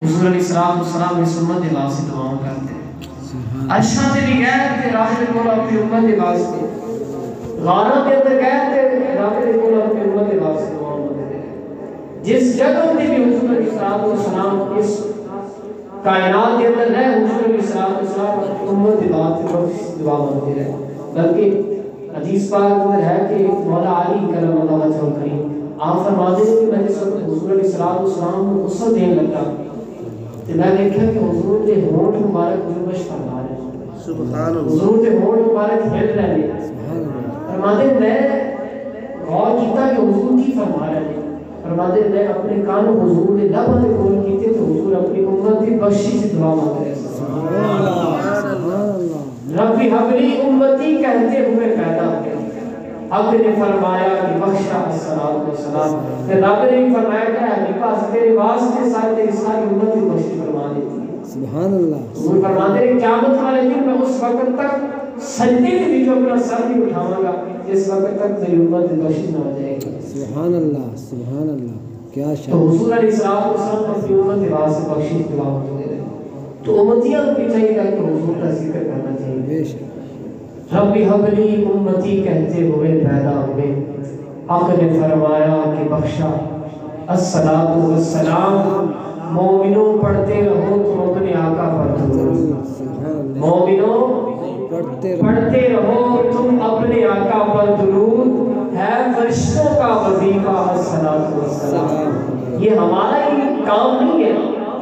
حضور علیہ السلام اس امت کے واسطے دعاؤں کرتے ہیں. عرشاں تے بھی گئے تے رب دے کول اپنی امت کے واسطے، غاروں کے اندر گئے تے رب دے کول اپنی امت کے واسطے دعاؤں کرتے ہیں. جس جگہ تے بھی حضور علیہ السلام اس کائنات کے اندر رہے، حضور علیہ السلام اپنی امت کے واسطے دعا مانگتے رہے. بلکہ حدیث پاک اندر ہے کہ مولا علی کرم اللہ وجہہ الکریم آپ فرماتے ہیں کہ میں جس وقت حضور علیہ السلام کو غسل دینے لگا تو میں دیکھا کہ حضور کے ہونٹ مبارک جنبش فرما رہے ہیں، سبحان اللہ، حضور کے ہونٹ مبارک ہل رہے ہیں. فرماتے ہیں میں غور کیتا کہ حضور کی فرما رہے ہیں. فرماتے ہیں میں اپنے کان حضور کے لب سے کھول کیتے تو حضور اپنی امت کی بخشش سے دعا مانگ رہے ہیں. سبحان اللہ، رب حب لی امتی کہتے ہوئے پیدا ہوئے. اب نے فرمایا کہ بخشا الصلاۃ والسلام، کہ رب نے فرمایا کہ ہے پاس تیرے واسطے ساری امت کی بخشش فرما دیتی ہے. سبحان اللہ. حضور فرماتے ہیں قیامت والے دن میں اس وقت تک سجدے کے بھی جو اپنا سر نہیں اٹھاؤں گا جس وقت تک میری امت کی بخشش نہ ہو جائے گی. سبحان اللہ، سبحان اللہ، کیا شان. تو حضور علیہ السلام اپنی امت کے واسطے بخشش دعا مانگتے رہے. تو امتیاں کو بھی چاہیے کہ حضور کا ذکر کرنا چاہیے. بے شک. رب حب لی امتی کہتے ہوئے پیدا ہوئے. حق نے فرمایا کہ بخشا الصلاۃ والسلام. مومنوں پڑھتے رہو تم اپنے آقا پر درود. مومنوں پڑھتے رہو تم اپنے آقا پر درود. ہے فرشتوں کا وظیفہ الصلاۃ والسلام. یہ ہمارا ہی کام نہیں ہے.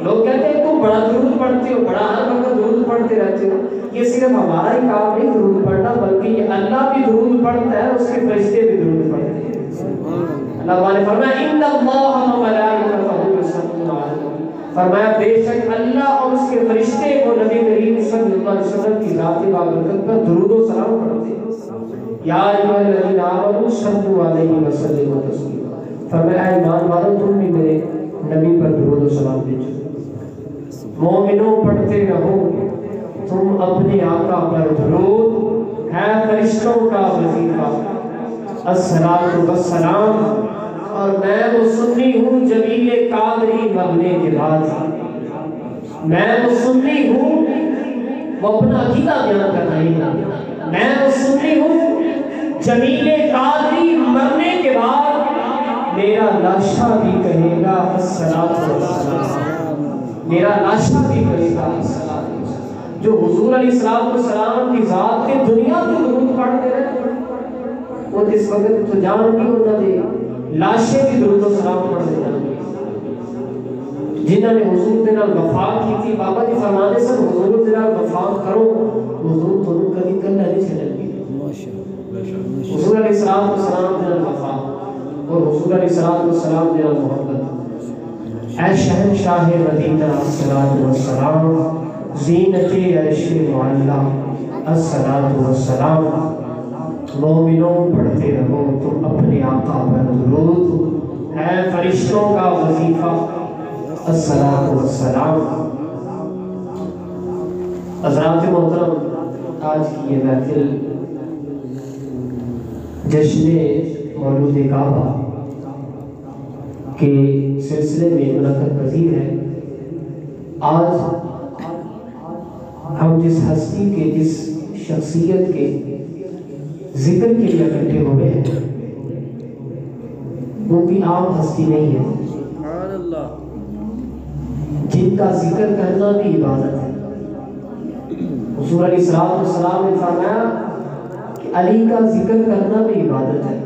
لوگ کہتے ہیں تم بڑا درود پڑھتے ہو، بڑا ہر وقت درود پڑھتے رہتے ہو. یہ صرف ہمارا ہی کام نہیں درود پڑھنا، بلکہ یہ اللہ بھی درود پڑھتا ہے، اس کے فرشتے بھی درود پڑھتے ہیں. اللہ نے فرمایا ان اللہ و ملائکتہ یصلون علی النبی. فرمایا بے شک اللہ اور اس کے فرشتے وہ نبی کریم صلی اللہ علیہ وسلم کی ذات بابرکت پر درود و سلام پڑھتے ہیں. یا ایھا الذین آمنوا صلوا علیہ وسلموا تسلیما. فرمایا ایمان والو تم بھی میرے نبی پر درود و سلام بھیجو. مومنوں پڑھتے رہو تم اپنے آقا پر درود. ہے فرشتوں کا وظیفہ الصلاۃ والسلام. اور میں وہ سنی ہوں جمیل قادری مرنے کے بعد. میں وہ سنی ہوں، وہ اپنا عقیدہ بیان کر رہی ہے. میں وہ سنی ہوں جمیل قادری مرنے کے بعد میرا لاشا بھی کہے گا الصلاۃ والسلام. میرا لاشا بھی کہے گا الصلاۃ والسلام. جو حضور علیہ السلام کی ذات کے دنیا کو درود پڑھتے رہے وہ اس وقت تو جان بھی ہوتا دے لاشیں بھی درود و سلام پڑھتے جانے. جنہوں نے حضور کے نال وفات کی تھی، بابا جی فرمانے سے حضور کے نال وفات کرو حضور تو کبھی کل نہیں چھڑیں گے. حضور علیہ السلام کے نال وفات اور حضور علیہ السلام کے نال محبت. اے شہنشاہ مدینہ الصلاۃ والسلام، زینت عرش معلا الصلاۃ والسلام. مومنوں پڑھتے رہو تم اپنے آقا پر درود. ہے فرشتوں کا وظیفہ الصلاۃ والسلام. حضرات محترم، آج کی یہ محفل جشن مولود کعبہ کے سلسلے میں منعقد پذیر ہے. آج ہم جس ہستی کے، جس شخصیت کے ذکر کے لیے اکٹھے ہوئے ہیں وہ بھی عام ہستی نہیں ہے. سبحان اللہ. جن کا ذکر کرنا بھی عبادت ہے. حضور علیہ السلام نے فرمایا کہ علی کا ذکر کرنا بھی عبادت ہے.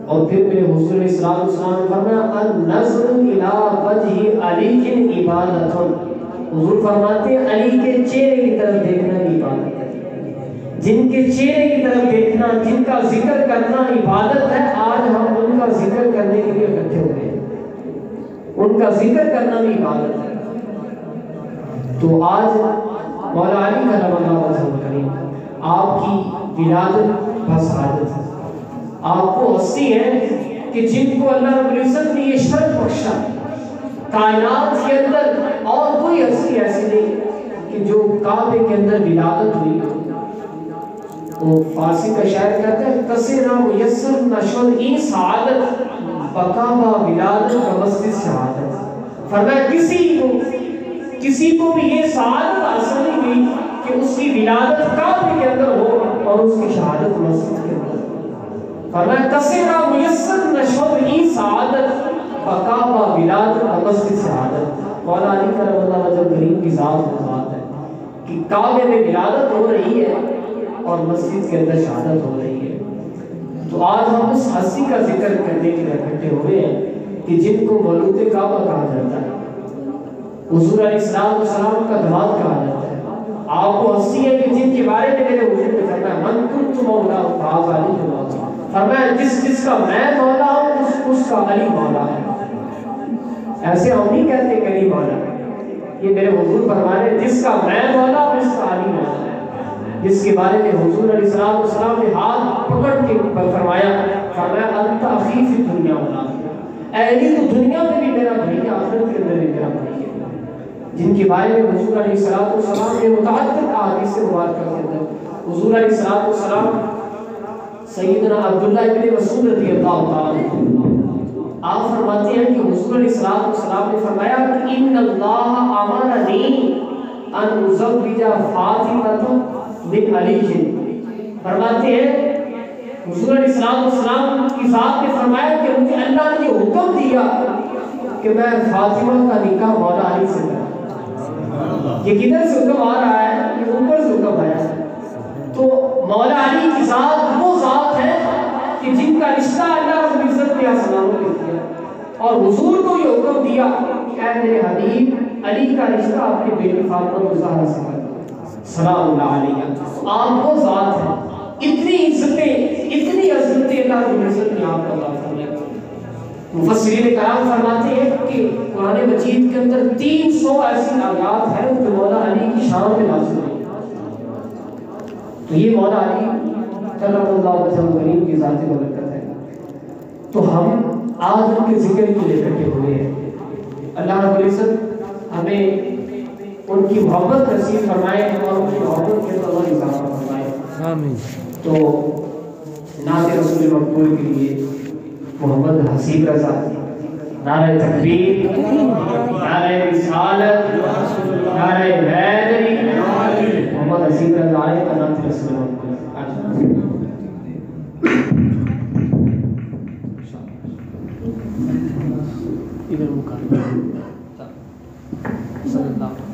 اور پھر میرے حضور علیہ السلام نے فرمایا النظر الی وجہ علی عبادت. حضور فرماتے ہیں علی کے چہرے کی طرف دیکھنا بھی عبادت ہے. جن کے چہرے کی طرف دیکھنا، جن کا ذکر کرنا عبادت ہے، آج ہم ان کا ذکر کرنے کے لیے اکٹھے ہوئے ہیں. ان کا ذکر کرنا بھی عبادت ہے. تو آج مولا علی کرم اللہ وجہہ الکریم آپ کی ولادت بسعادت ہے. آپ کو ہستی ہے کہ جن کو اللہ رب العزت نے یہ شرف بخشا. کائنات کے اندر اور کوئی ہستی ایسی نہیں کہ جو کعبے کے اندر ولادت ہوئی. وہ فارسی کا شاعر کہتا ہے کسرا میسر نشد این سعادت بقا با ولادت کا مسجد شہادت. فرمایا کسی کو بھی یہ سعادت حاصل نہیں ہوئی کہ اس کی ولادت کعبے کے اندر ہو اور اس کی شہادت مسجد کے اندر. فرمایا کسرا میسر نشود ای سعادت فکعبہ ولادت مسجد شہادت. مولا علی کرم اللہ وجہ کریم کی ذات ہے کہ کعبے میں ولادت ہو رہی ہے اور مسجد کے اندر شہادت ہو رہی ہے. تو آج ہم اس ہستی کا ذکر کرنے کے لیے اکٹھے ہوئے ہیں کہ جن کو مولود کعبہ کہا جاتا ہے, حضور علیہ السلام کا داماد کہا جاتا ہے. آپ کو ہستی ہے کہ جن کے بارے میں میرے حضور نے فرمایا من کنت مولا فہذا علی مولا. فرمایا جس کا میں مولا ہوں اس کا علی مولا ہے. ایسے ہم نہیں کہتے کہ علی مولا, یہ میرے حضور فرمانے جس کا میں مولا ہوں اس کا علی مولا ہے. جس کے بارے میں حضور علیہ السلام نے ہاتھ پکڑ کے فرمایا انت اخی فی الدنیا والآخرہ, اے علی تو دنیا میں بھی میرا بھائی, آخرت کے اندر بھی میرا بھائی ہے. جن کے بارے میں حضور علیہ السلام نے متعدد احادیث مبارکہ کے اندر حضور علیہ السلام سیدنا عبداللہ ابن مسعود رضی اللہ تعالیٰ آپ فرماتے ہیں کہ حضور علیہ السلام نے فرمایا کہ ان اللہ امرنی ان ازوج فاطمہ بن علی. فرماتے ہیں حضور علیہ السلام کی ذات نے فرمایا کہ مجھے اللہ نے حکم دیا کہ میں فاطمہ کا نکاح مولا علی سے کروں. یہ کدھر سے حکم آ رہا ہے؟ یہ اوپر سے حکم آیا ہے. تو مولا علی کی ذات وہ ذات ہے کہ جن کا رشتہ اللہ رب العزت نے آسمانوں میں کیا اور حضور کو یہ حکم دیا کہ اے میرے حبیب علی کا رشتہ اپنی بیٹی فاطمہ الزہرا سے کر سلام اللہ علیہ. آپ وہ ذات ہیں, اتنی عزتیں اللہ رب العزت نے آپ کو عطا فرمائی. مفسرین کرام فرماتے ہیں کہ قرآن مجید کے اندر 300 ایسی آیات ہیں جو مولا علی کی شان میں نازل ہوئی. تو یہ مولا علی کرم اللہ وجہ کریم کی ذات برکت ہے. تو ہم آج ان کے ذکر کے لیے اکٹھے ہوئے ہیں. اللہ رب العزت ہمیں ان کی محبت نصیب فرمائے اور ان کی محبت کے اندر اضافہ فرمائے. آمین. تو نعت رسول مقبول کے لیے محمد حسیب رضا, نعرہ تکبیر, نعرہ رسالت, نعرہ حیدری, محمد حسیب رضا آئے کا نعت رسول مقبول. ادھر مکان صلی اللہ علیہ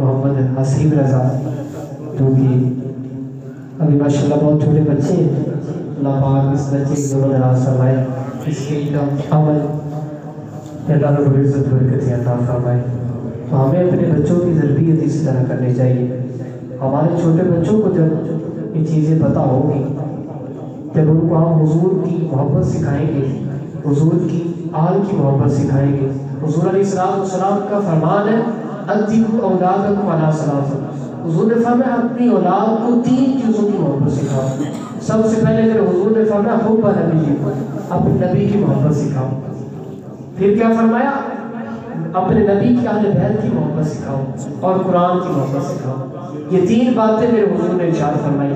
محمد حسیب رضا جو کہ ابھی ماشاءاللہ بہت چھوٹے بچے ہیں، اللہ پاک اس بچے کی عمر دراز فرمائے، اس کے علم عمل اللہ رب العزت برکتیں عطا فرمائے۔ تو ہمیں اپنے بچوں کی تربیت اسی طرح کرنی چاہیے۔ ہمارے چھوٹے بچوں کو جب یہ چیزیں پتہ ہوگی، جب ان کو ہم حضور کی محبت سکھائیں گے، حضور کی آل کی محبت سکھائیں گے۔ حضور علیہ السلام کا فرمان ہے اَدِّبُوا أَوْلَادَكُمْ عَلَىٰ صَلَاةٍ، حضور نے فرمایا اپنی اولاد کو 3 چیزوں کی محبت سکھاؤ۔ سب سے پہلے میرے حضور نے فرمایا حب نبی، اپنے نبی کی محبت سکھاؤ۔ پھر کیا فرمایا؟ اپنے نبی کی اہل بیت کی محبت سکھاؤ اور قرآن کی محبت سکھاؤ۔ یہ 3 باتیں میرے حضور نے ارشاد فرمائی۔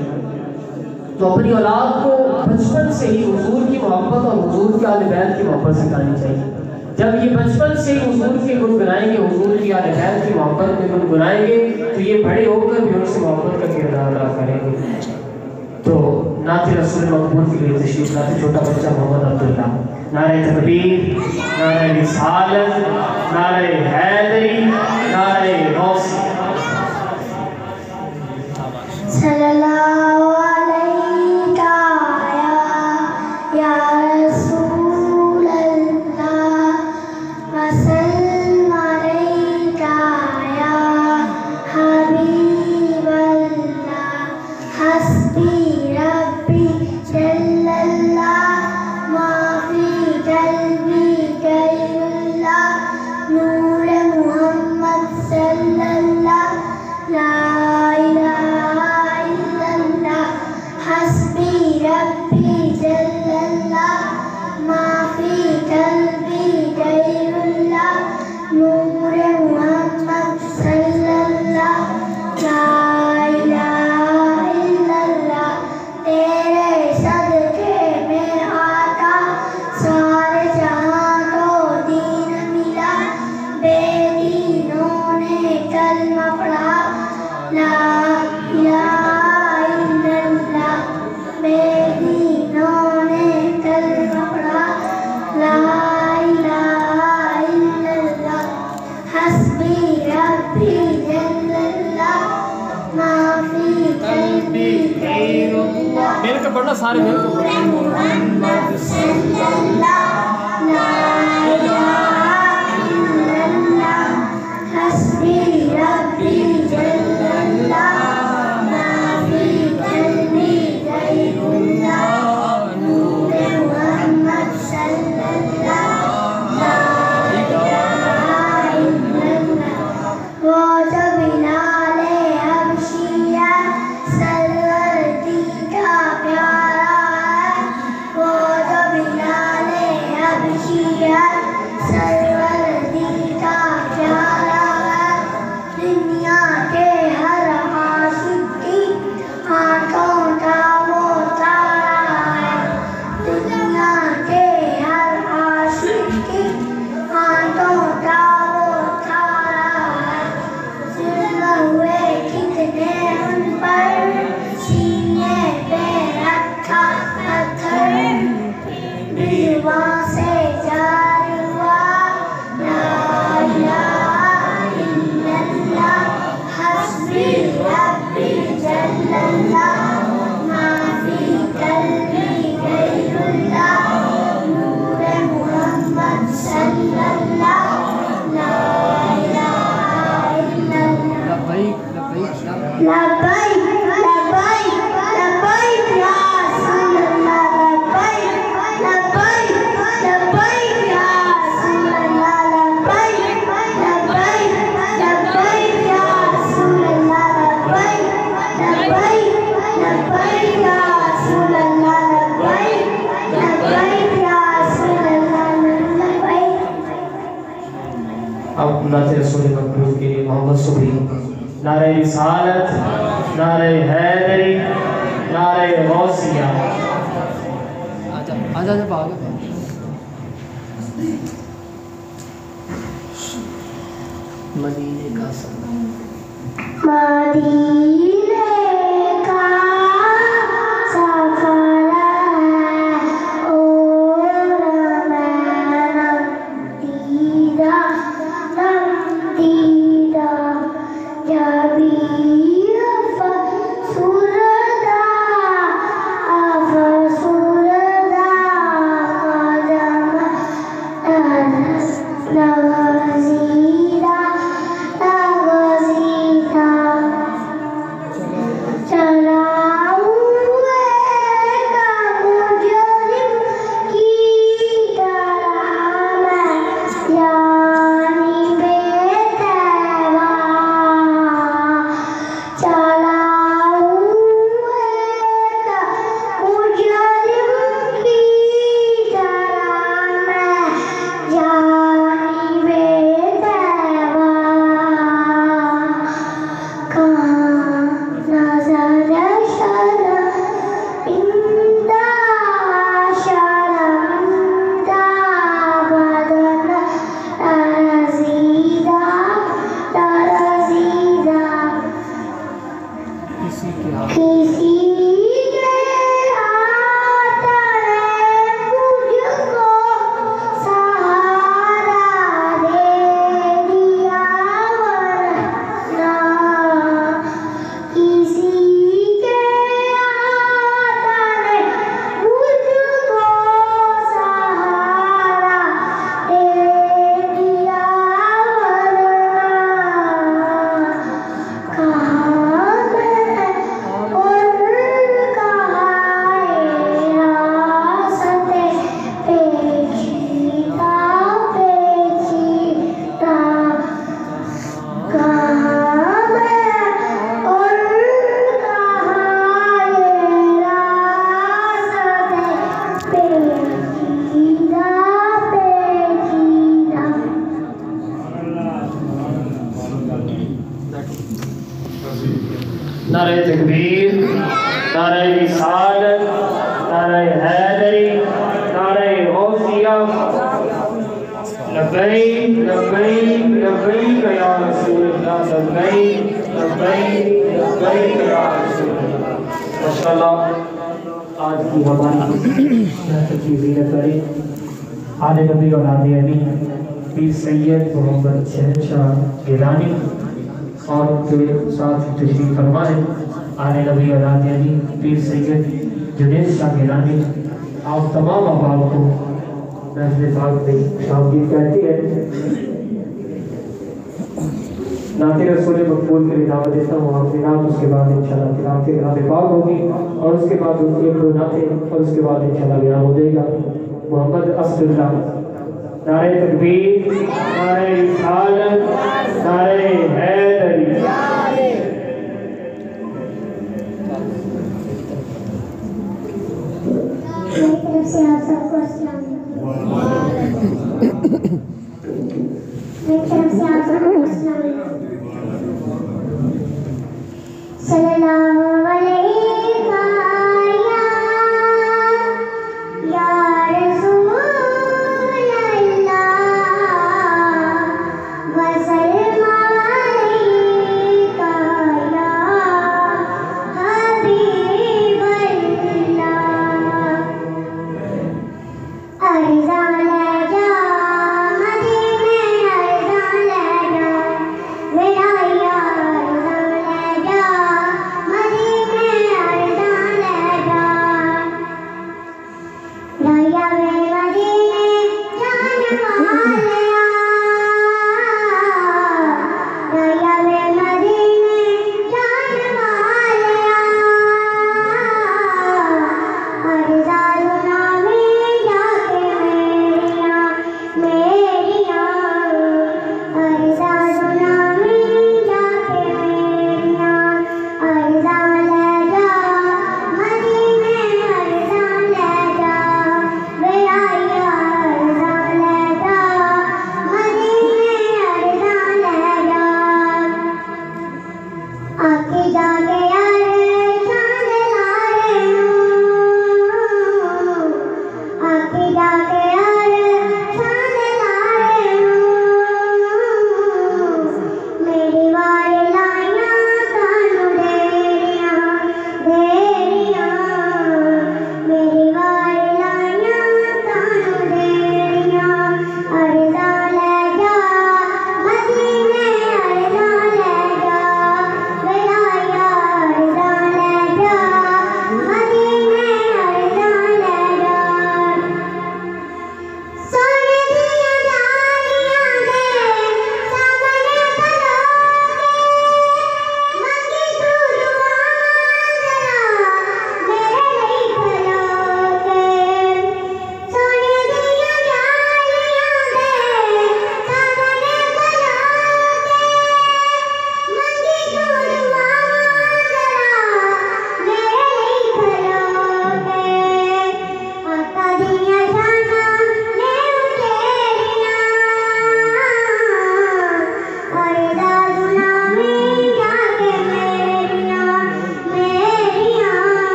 تو اپنی اولاد کو بچپن سے ہی حضور کی محبت اور حضور کی اہل بیت کی محبت سکھانی چاہیے۔ جب یہ بچپن سے ہی حضور کے گنگنائیں گے، حضور کی اہل بیت کی محبت میں گنگنائیں گے، تو یہ بڑے ہو کر بھی ان سے محبت کا کردار ادا کریں گے۔ تو نعت رسول مقبول کے لیے تشریف لاتے چھوٹا بچہ محمد عبداللہ۔ نعرہ تکبیر، نعرہ رسالت، نعرہ حیدری، نعرہ غوثی۔ صلی اللہ علیہ یا رسول اللہ وسلم علیہ یا حبیب اللہ حسبی ربی جل اللہ ما فی قلبی غیر اللہ نور محمد صلی اللہ لا الہ الا اللہ حسبی ربی جل اللہ ما فی قلبی غیر اللہ نور محمد صلی اللہ لا الہ الا اللہ تیرے صدقے میں آقا سارے جہاں کو دین ملا بے دینوں نے کلمہ پڑھا لا الہ الا اللہ بے دینوں نے کلمہ پڑھا لا الہ الا اللہ حسبی ربی جل اللہ ما فی قلبی غیر اللہ مل کے پڑھنا، سارے مل کے پڑھنا۔ محمد صلی اللہ لا الہ الا اللہ حسبی ربی جل اللہ ما فی قلبی غیر اللہ نور محمد صلی اللہ لا الہ الا اللہ وہ جو بلال حبشیہ سرورتی کا پیارا ہے، وہ جو بلال حبشیہ سرورتی کا پیارا ہے، دنیا کے ہر عاشق کی آنکھوں کا وہ تارا ہے، دنیا کے ہر عاشق کی آنکھوں کا وہ تارا ہے، ظلم ہوئے کتنے ان پر سینے پہ رکھا پتھر دیوان سے جار ہوا لا الہ الا اللہ حسبی ربی جل اللہ ما فی قلبی غیر اللہ نور محمد صلی اللہ لا الہ الا اللہ لبیک لبیک لبیک یا رسول اللہ لبیک لبیک لبیک یا رسول اللہ لبیک لبیک لبیک یا رسول اللہ لبیک لبیک لبیک یا رسول اللہ لبیک لبیک یا رسول اللہ لبیک۔ اب نعت رسول مقبول کے لیے محمد صبری، نعرہ رسالت، نعرہ حیدری، نعرہ غوثیہ۔ آجا جب آگے مدینے کا سفر، مدینے کا سفر ہے اور میں دیدہ یا کسی کے آتا ہے مجھ کو سہارا دے دیا ورنہ کسی کے آتا ہے مجھ کو سہارا دے دیا ورنہ کہاں میں اور کہاں راست پیچیدہ پیچیدہ کہاں میں اور کہاں راست پیچیدہ پیچیدہ نعرہ تکبیر، نعرہ رسالت، نعرہ حیدری، نعرہ غوثیہ، لبیک لبیک لبیک یا رسول اللہ، لبیک لبیک لبیک یا رسول اللہ۔ ماشاءاللہ آج کی ہماری محفل کی زینت کریں آل نبی اور آل علی پیر سید محمد شہنشاہ گیلانی اور کے ساتھ تشریف فرما ہے آل نبی اور آل علی پیر سید جنید شاہ گیلانی۔ آپ تمام احباب کو محفل پاک میں خوشامدید کہتی ہے۔ نعت رسول مقبول کے لیے دعوت دیتا ہوں، آپ کے نام اس کے بعد انشاءاللہ تلاوت کلام پاک ہوگی اور اس کے بعد ایک دو نعتیں اور اس کے بعد انشاءاللہ بیان ہو جائے گا۔ محمد اسد اللہ، نعرہ تکبیر، نعرہ رسالت، نعرہ حیدری۔ میری طرف سے آپ سب کو السلام علیکم۔ میری طرف سے آپ سب کو السلام علیکم۔ صلی اللہ علیہ یا رسول اللہ وسلم علیک یا حبیب اللہ۔ ارزاں لے جا مدینے، ارزاں لے جا میرا یار، ارزاں لے جا مدینے۔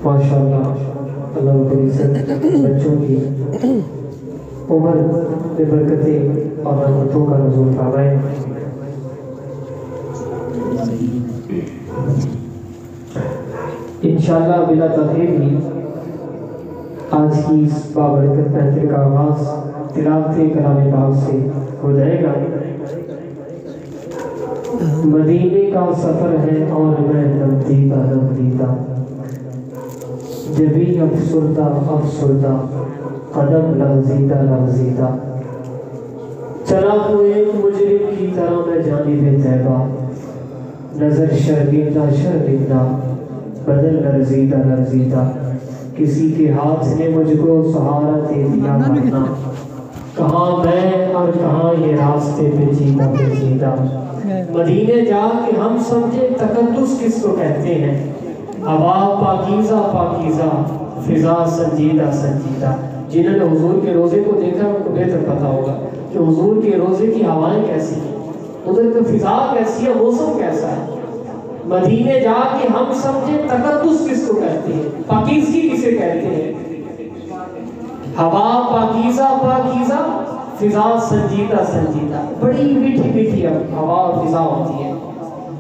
ماشاءاللہ اللہ رب العزت بچوں کی عمر میں برکتیں اور رحمتوں کا نزول فرمائے۔ انشاءاللہ بلا تاخیر ہی آج کی اس بابرکت محفل کا آغاز تلاوت کلام پاک سے ہو جائے گا۔ مدینے کا سفر ہے اور میں نبدیدہ نبدیدہ، جبیں افسردہ افسردہ، قدم لغزیدہ لغزیدہ، چلا ہوں ایک مجرم کی طرح میں جانب طیبہ، نظر شرمندہ شرمندہ، بدن لرزیدہ لرزیدہ، کسی کے ہاتھ نے مجھ کو سہارا دے دیا ورنہ کہاں میں اور کہاں یہ راستے پیچیدہ پیچیدہ۔ مدینے جا کے ہم سمجھے تقدس کس کو کہتے ہیں، ہوا پاکیزہ پاکیزہ، فضا سنجیدہ سنجیدہ۔ جنہوں نے حضور کے روزے کو دیکھا ان کو بہتر پتا ہوگا کہ حضور کے روزے کی ہوائیں کیسی ہیں، ادھر کی فضا کیسی ہے، موسم کیسا ہے۔ مدینے جا کے ہم سمجھے تقدس کس کو کہتے ہیں، پاکیزگی کسے کہتے ہیں۔ ہوا پاکیزہ پاکیزہ، فضا سنجیدہ سنجیدہ، بڑی میٹھی میٹھی ہوا اور فضا ہوتی ہے۔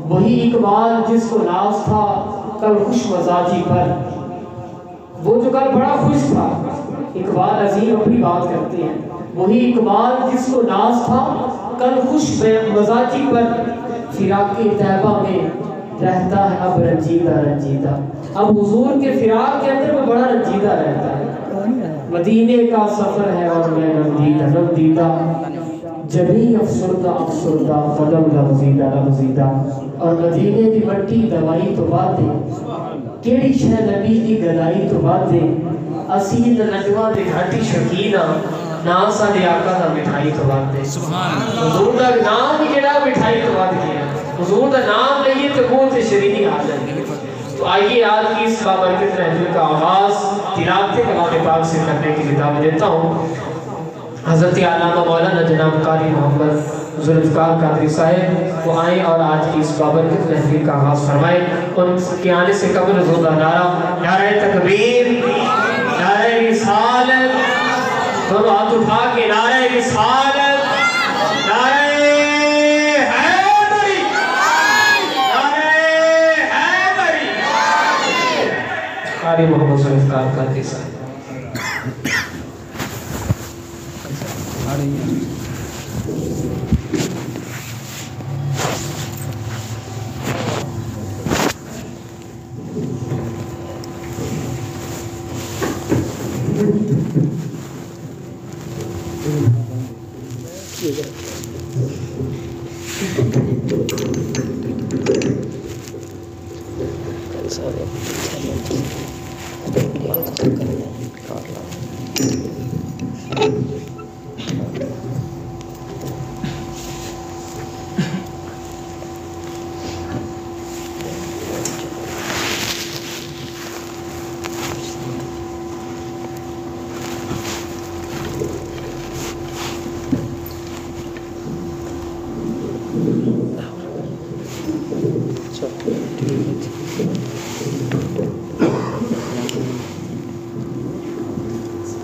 وہی اقبال جس کو ناز تھا کل خوش مزاجی پر، وہ جو کل بڑا خوش تھا، اقبال عظیم اپنی بات کرتے ہیں، وہی اقبال جس کو ناز تھا کل خوش مزاجی پر، فراق طیبہ میں رہتا ہے اب رنجیدہ رنجیدہ۔ اب حضور کے فراق کے اندر وہ بڑا رنجیدہ رہتا ہے۔ مدینے کا سفر ہے اور میں نبدیدہ نبدیدہ، جبیں افسردہ افسردہ، قدم لغزیدہ لغزیدہ۔ اور مدینے دی مٹی دوائی تو بات دے، کیڑی شے نبی دی گدائی تو بات دے، اسید نجوہ دے گھاٹی شکینہ، نا ساڑے آقا دا مٹھائی تو بات دے۔ حضور دا نام ہی جڑا مٹھائی تو بات کیا، حضور دا نام لئیے تو بہت شرینی حاضر ہے۔ تو آئیے آج کی اس بابرکت محفل کا آغاز تلاوت کلام پاک سے کرنے کی دعوت دیتا ہوں۔ حضرت علامہ مولانا جناب قاری محمد ذوالفقار قادری صاحب وہ آئیں اور آج کی اس بابرکت محفل کا آغاز فرمائیں۔ ان کے آنے سے قبل حضور کا نعرہ تکبیر، نعرہ رسالت، دونوں ہاتھ اٹھا کے نعرہ رسالت، نعرہ قاری محمد ذوالفقار قادری صاحب۔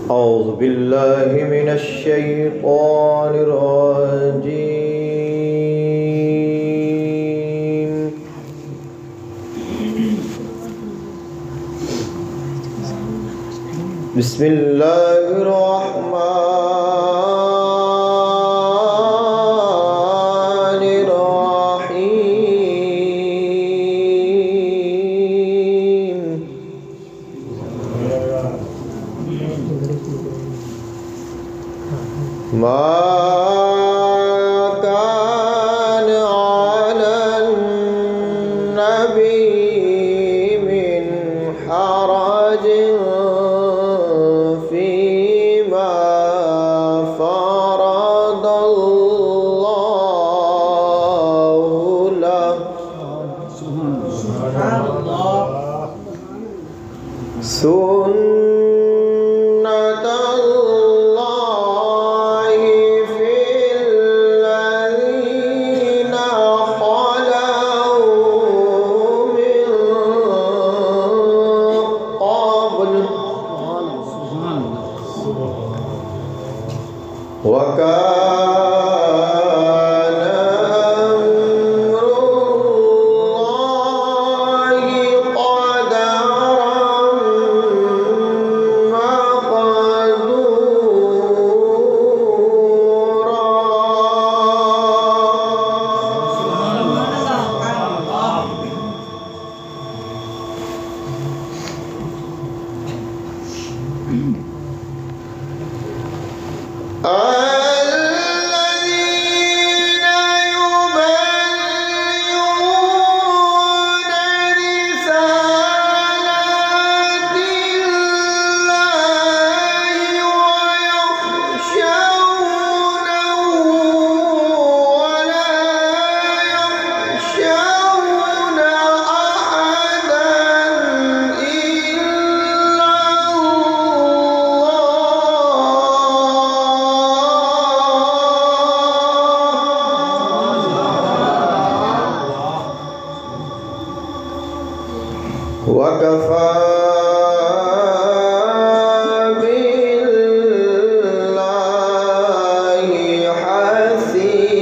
أعوذ بالله من الشيطان الرجيم بسم الله الرحمن الرحيم ما كان على النبي من حرج فيما فرض الله له سنة الله في الذين خلوا من قبل وكفى بالله حسيبا.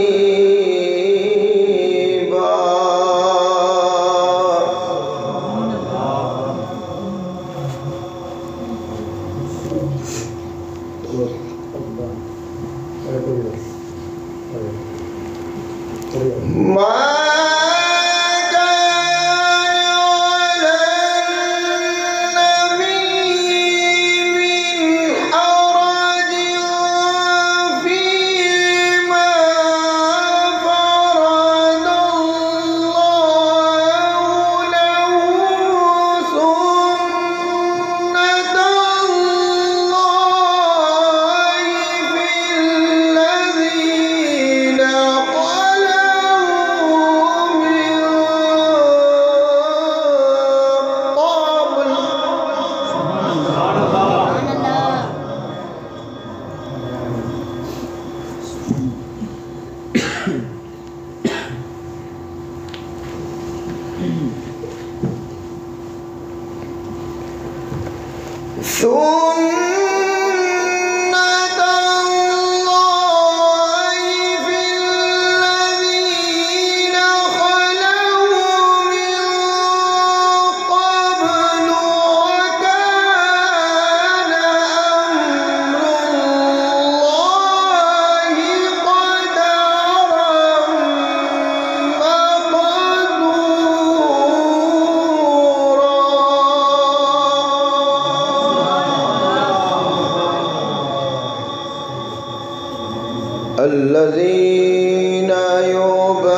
الذين يبلغون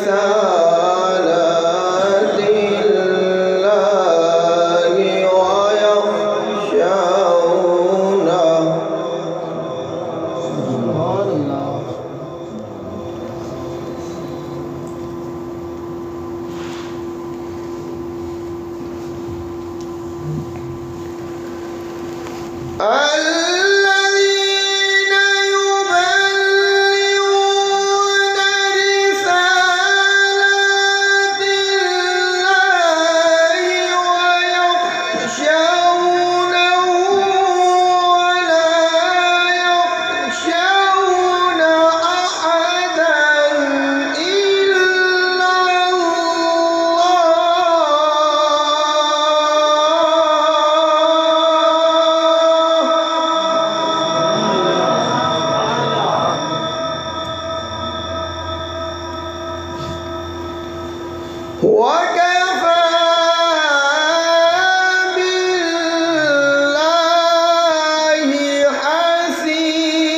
رسالات الله ويخشونه. سبحان الله. وكفى بالله حسيبا.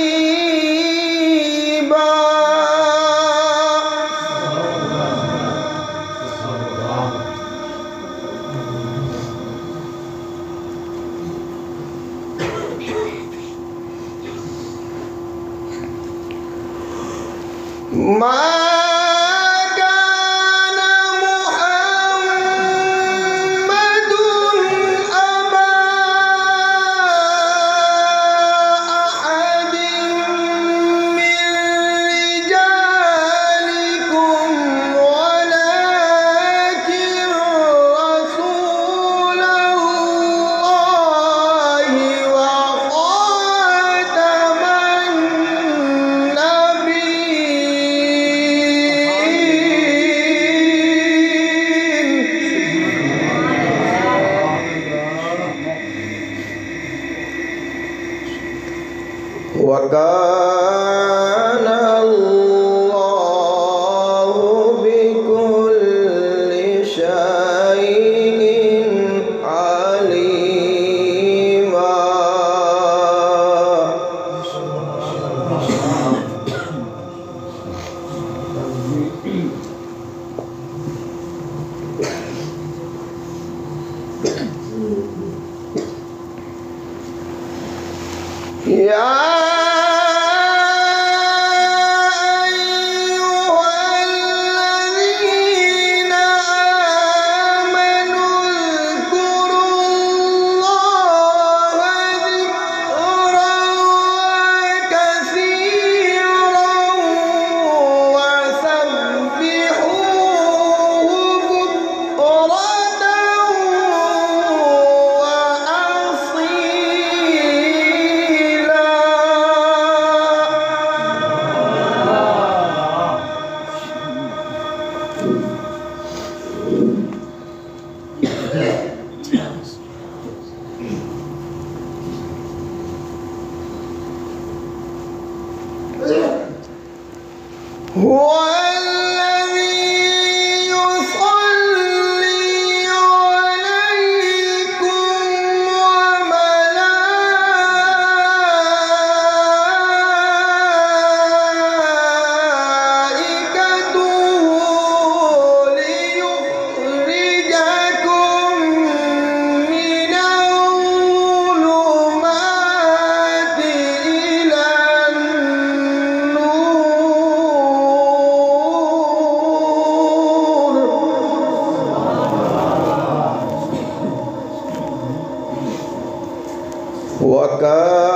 وكان الله بكل شيء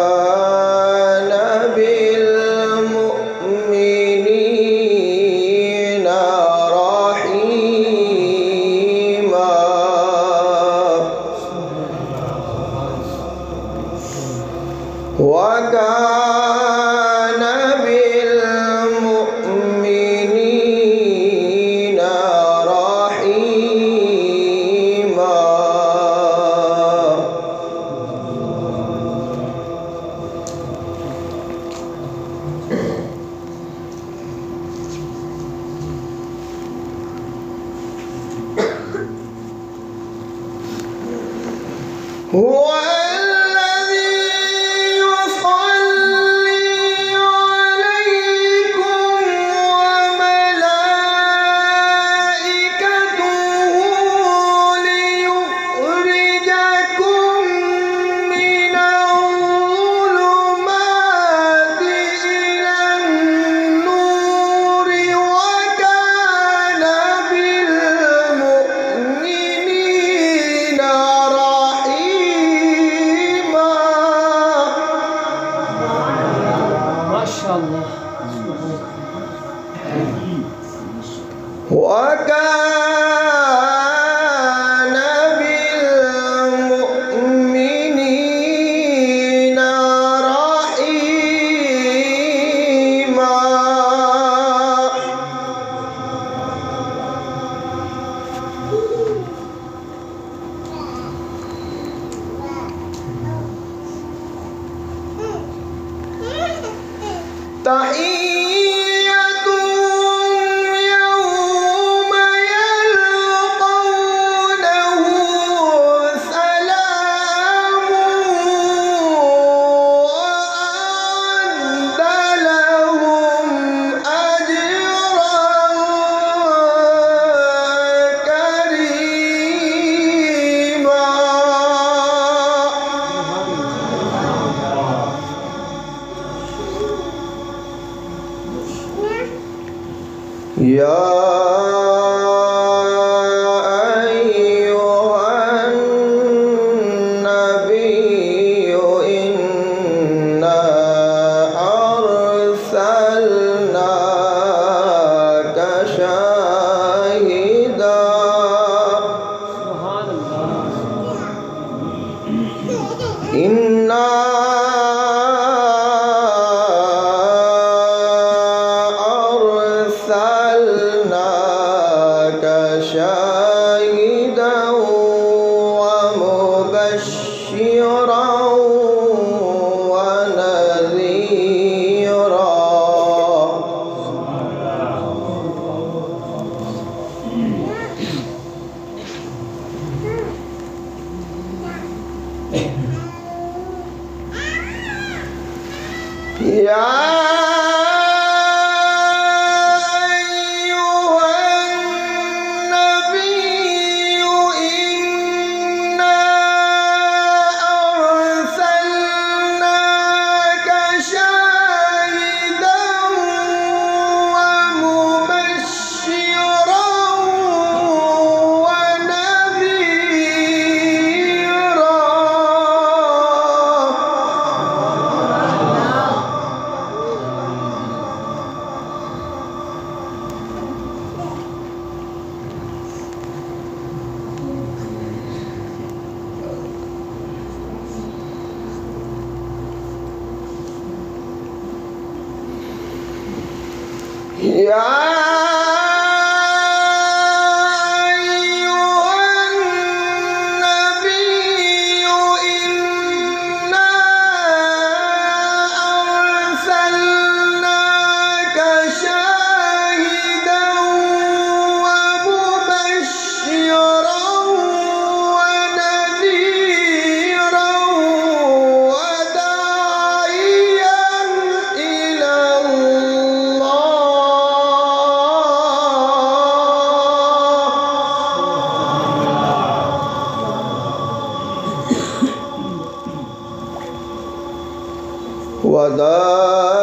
وكان بالمؤمنين رحيما وكان بالمؤمنين رحيما هو الذي يصلي عليكم وملائكته ليخرجكم من الظلمات إلى النور وكان بالمؤمنين رحيما. ما شاء الله. وكان بالمؤمنين رحيما. تحيتهم يوم يلقونه سلام وأعد لهم أجرا كريما. يا أيها النبي إنا أرسلناك شاهدا سبحان الله. إنا أرسلناك شاهدا ومبشرا ونذيرا. يا أيها النبي إنا أرسلناك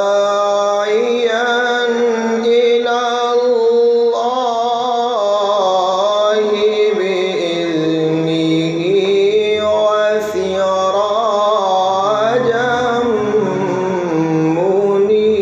وداعيا إلى الله بإذنه وسراجا منيرا.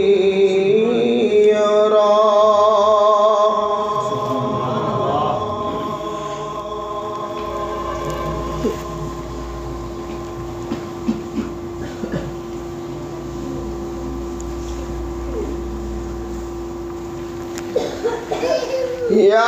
يا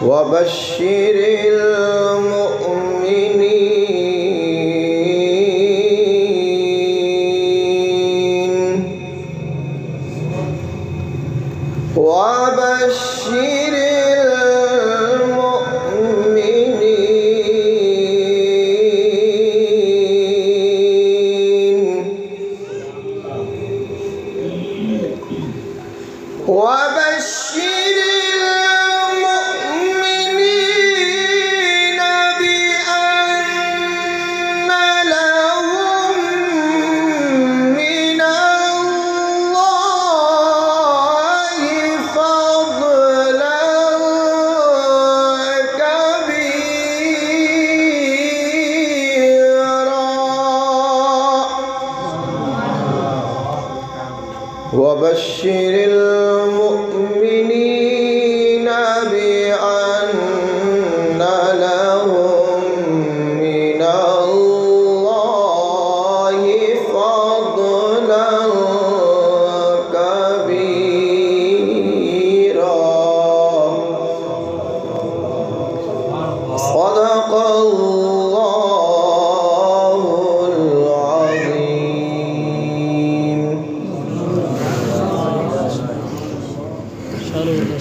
وبشر المؤمنين وبشر المؤمنين وبشر وبشر المؤمنين بأن لهم من الله فضلا كبيرا. صدق الله العظيم.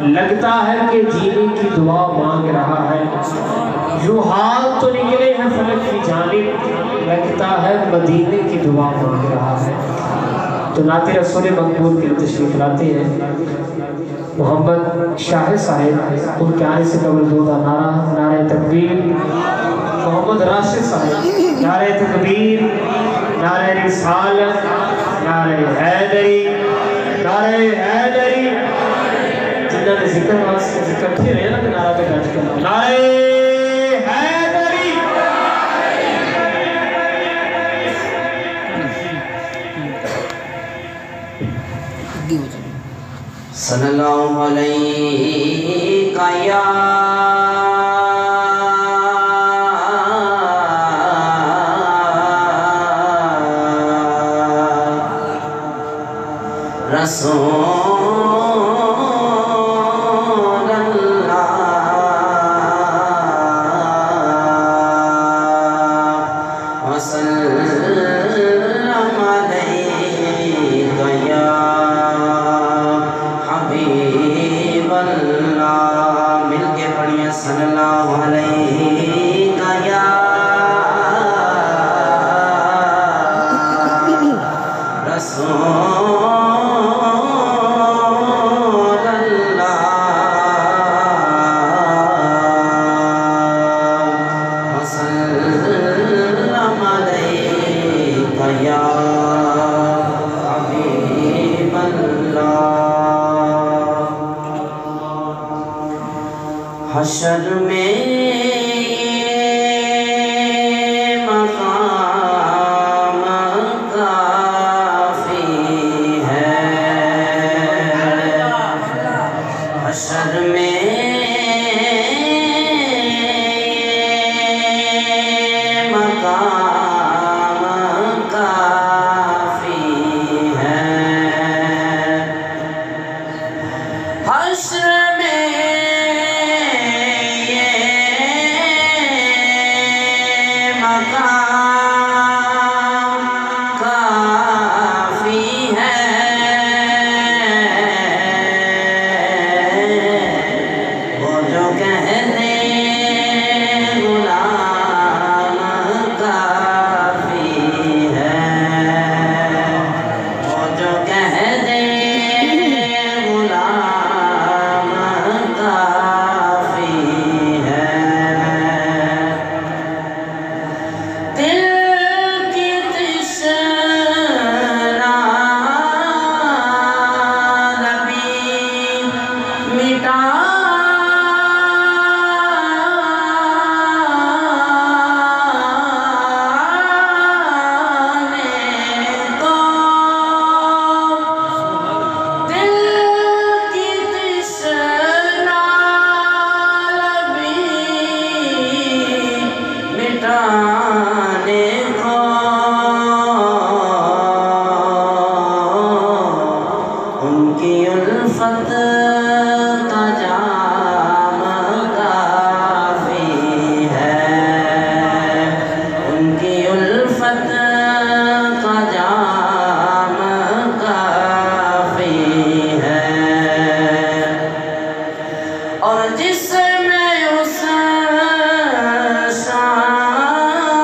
لگتا ہے کہ جینے کی دعا مانگ رہا ہے، یوں ہاتھ تو نکلے ہیں فلک کی جانب، لگتا ہے مدینے کی دعا مانگ رہا ہے۔ تو نعت رسول مقبول کی تشریف لاتے ہیں محمد شاہ صاحب، ان کے آنے سے قبل دو نعرہ تکبیر، محمد راشد صاحب نعرہ تکبیر، نعرہ رسالت، نعرہ حیدری، نعرہ حیدری، جنہوں نے ذکر واسطے ذکر تھے رہے نا کہ نعرہ پہ گھٹ کرنا، نعرہ حیدری، صلی اللہ علیہ یا رسول اللہ وسلم علیک یا حبیب اللہ، مل کے پڑھیے صلی اللہ علیہ یا رسول حشر میں مقام کافی ہے، حشر میں مقام کافی ہے، حشر اور جس میں اس شان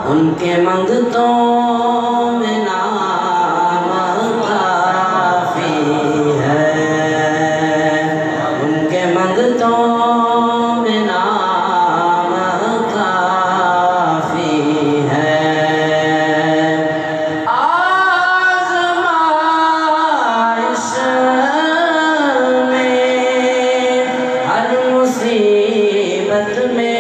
ان کے منگتوں میں نام کافی ہے، ان کے منگتوں میں نام کافی ہے۔ آزمائش میں ہر مصیبت میں،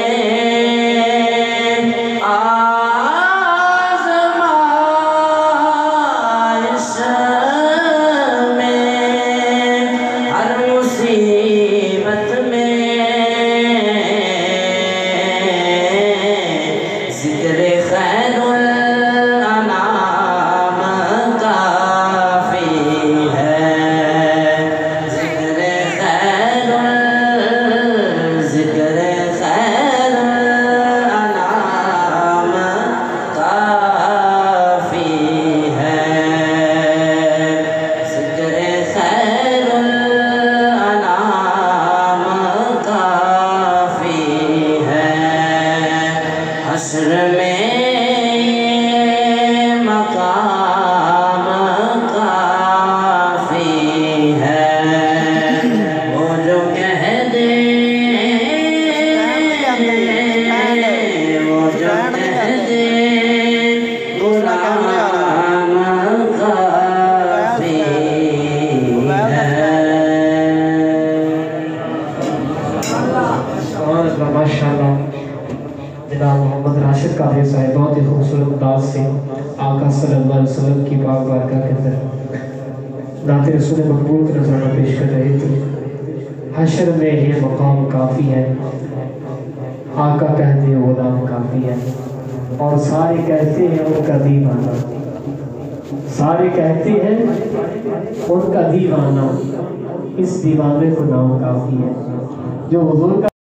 حشر میں مقام کافی ہے، وہ جو کہہ دے، وہ جو کہہ دے غلام کافی ہے۔ ماشاءاللہ جناب محمد راشد قادری صاحب بہت ہی خوبصورت انداز سے آقا صلی اللہ علیہ وسلم کی پاک بارگاہ کے اندر نعت رسول مقبول کا نذرانہ پیش کر رہے تھے۔ حشر میں یہ مقام کافی ہے، آقا کہتے ہیں غلام کافی ہے، اور سارے کہتے ہیں ان کا دیوانہ، سارے کہتے ہیں ان کا دیوانہ، اس دیوانے کو نام کافی ہے۔ جو حضور کا